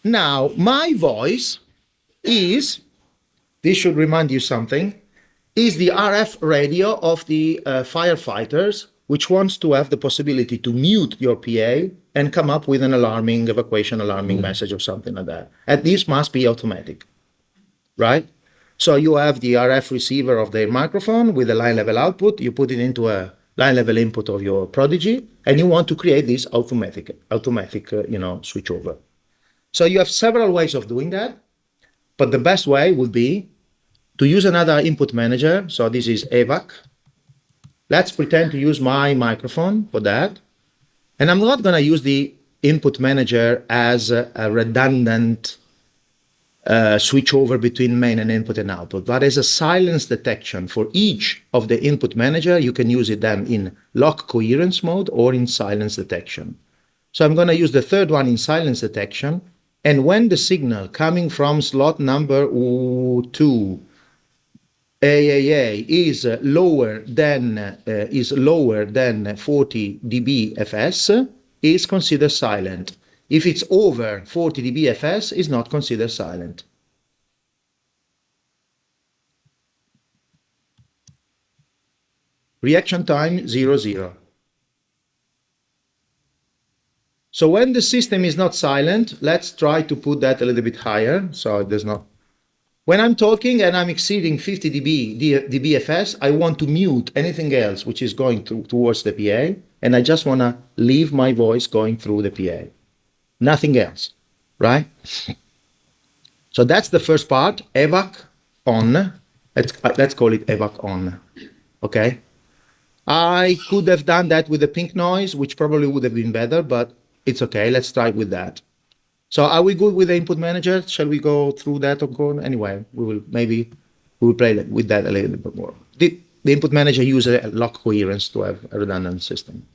Now, my voice is, this should remind you something, is the RF radio of the firefighters, which wants to have the possibility to mute your PA and come up with an alarming, evacuation alarming message or something like that. And this must be automatic, right? So you have the RF receiver of their microphone with a line level output, you put it into a line level input of your Prodigy, and you want to create this automatic switchover. So you have several ways of doing that, but the best way would be to use another input manager. So this is evac. Let's pretend to use my microphone for that. And I'm not going to use the input manager as a redundant switchover between main and input and output, but as a silence detection for each of the input manager. You can use it then in lock coherence mode or in silence detection. So I'm going to use the third one in silence detection. And when the signal coming from slot number 2 AAA is lower than 40 dB fs, is considered silent. If it's over 40 dB fs, is not considered silent. Reaction time 0, 0. So when the system is not silent, let's try to put that a little bit higher. So there's not. When I'm talking and I'm exceeding 50 dBFS, I want to mute anything else which is going towards the PA, and I just want to leave my voice going through the PA. Nothing else, right? So that's the first part, evac on. Let's call it evac on, okay? I could have done that with the pink noise, which probably would have been better, but it's okay, let's try with that. So are we good with the input manager? Shall we go through that or go? Anyway, we will play with that a little bit more. The input manager uses a lock coherence to have a redundant system.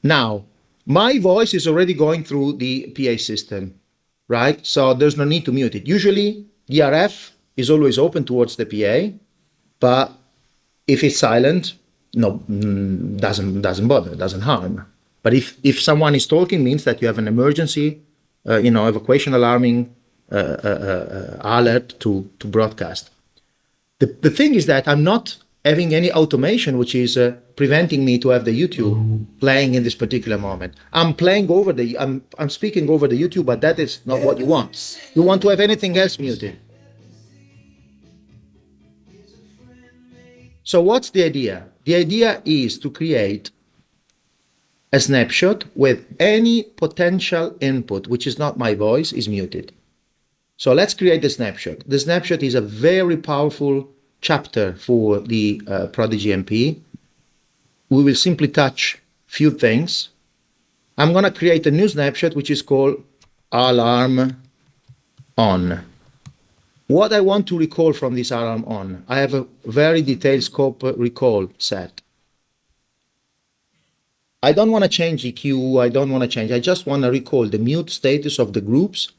Now, my voice is already going through the PA system, right? So there's no need to mute it. Usually, the RF is always open towards the PA, but if it's silent, no, doesn't bother, doesn't harm. But if someone is talking, means that you have an emergency, evacuation alarming alert to broadcast. The thing is that I'm not having any automation which is preventing me to have the YouTube playing in this particular moment. I'm speaking over the YouTube, but that is not what you want. You want to have anything else muted. So what's the idea? The idea is to create a snapshot with any potential input, which is not my voice, is muted. So let's create the snapshot. The snapshot is a very powerful chapter for the PRODIGY.MP. We will simply touch few things. I'm going to create a new snapshot, which is called alarm on. What I want to recall from this alarm on, I have a very detailed scope recall set. I don't want to change EQ, I don't want to change, I just want to recall the mute status of the groups,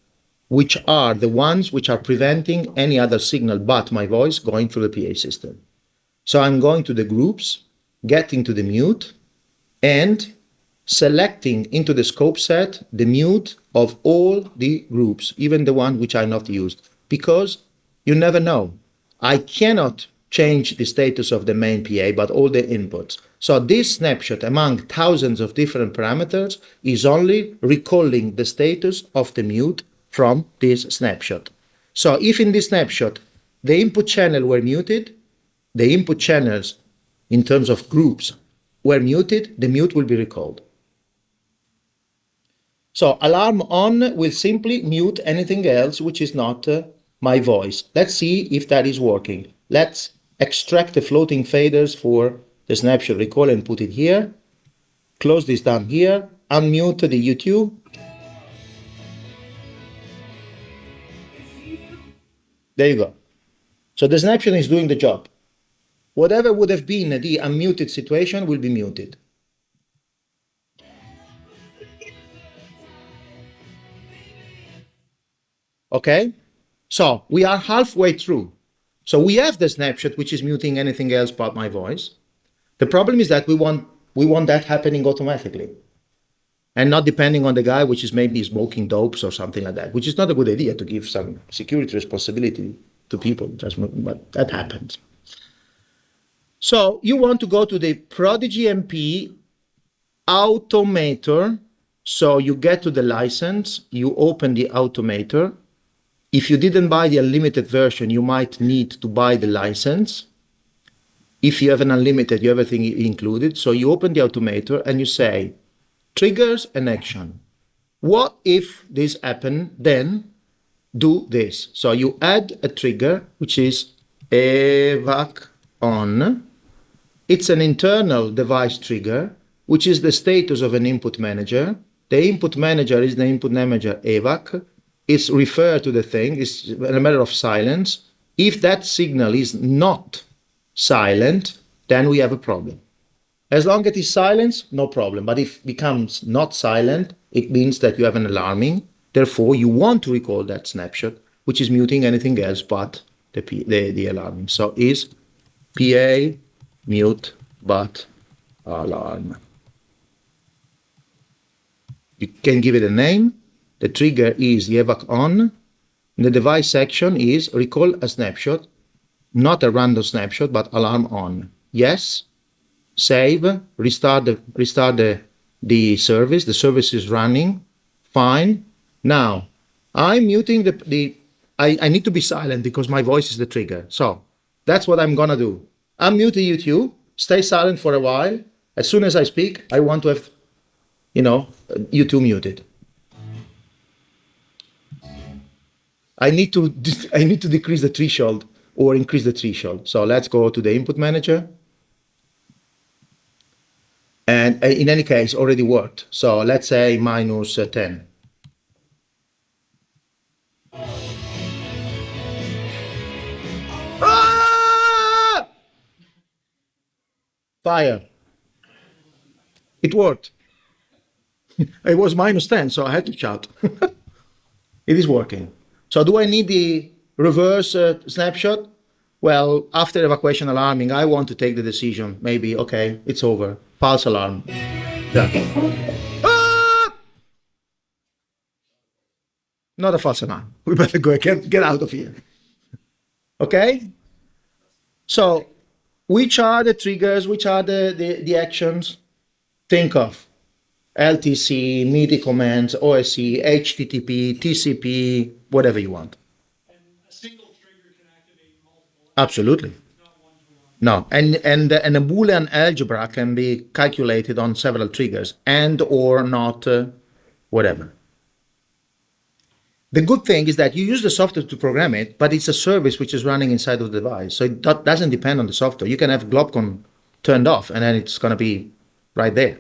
which are the ones which are preventing any other signal but my voice going through the PA system. So I'm going to the groups, getting to the mute, and selecting into the scope set the mute of all the groups, even the one which are not used, because you never know. I cannot change the status of the main PA, but all the inputs. So this snapshot among thousands of different parameters is only recalling the status of the mute from this snapshot. So if in this snapshot the input channel were muted, the input channels in terms of groups were muted, the mute will be recalled. So alarm on will simply mute anything else which is not my voice. Let's see if that is working. Let's extract the floating faders for the snapshot recall and put it here. Close this down here. Unmute the YouTube. There you go. So the snapshot is doing the job. Whatever would have been the unmuted situation will be muted. Okay? So we are halfway through. So we have the snapshot which is muting anything else but my voice. The problem is that we want that happening automatically. and not depending on the guy, which is maybe smoking dopes or something like that, which is not a good idea to give some security responsibility to people, but that happens. So you want to go to the PRODIGY.MP Automator. So you get to the license, you open the Automator. If you didn't buy the unlimited version, you might need to buy the license. If you have an unlimited, you have everything included. So you open the Automator and you say, triggers and action. What if this happen? Then do this. So you add a trigger, which is evac on. It's an internal device trigger, which is the status of an input manager. The input manager is the input manager evac. It's referred to the thing. It's a matter of silence. If that signal is not silent, then we have a problem. As long as it is silent, no problem. But if it becomes not silent, it means that you have an alarming. Therefore, you want to recall that snapshot, which is muting anything else but the alarming. So is PA mute but alarm. You can give it a name. The trigger is the evac on. The device section is recall a snapshot, not a random snapshot, but alarm on. Yes. Save. Restart the service. The service is running. Fine. Now, I'm muting I need to be silent because my voice is the trigger. So that's what I'm gonna do. I'm muting YouTube. Stay silent for a while. As soon as I speak, I want to have, YouTube muted. I need to decrease the threshold or increase the threshold. So let's go to the input manager. And in any case, already worked. So let's say minus 10. Ah! Fire. It worked. It was minus 10, so I had to shout. It is working. So do I need the reverse snapshot? Well, after evacuation alarming, I want to take the decision. Maybe, okay, it's over. False alarm. Yeah. Ah! Not a false alarm. We better go get out of here. Okay? So, which are the triggers? Which are the actions? Think of LTC, MIDI commands, OSC, HTTP, TCP, whatever you want. And a single trigger can activate multiple. Absolutely. Not one-to-one. No, and a Boolean algebra can be calculated on several triggers, and or not, whatever. The good thing is that you use the software to program it, but it's a service which is running inside of the device, so it doesn't depend on the software. You can have Globcon turned off, and then it's going to be right there.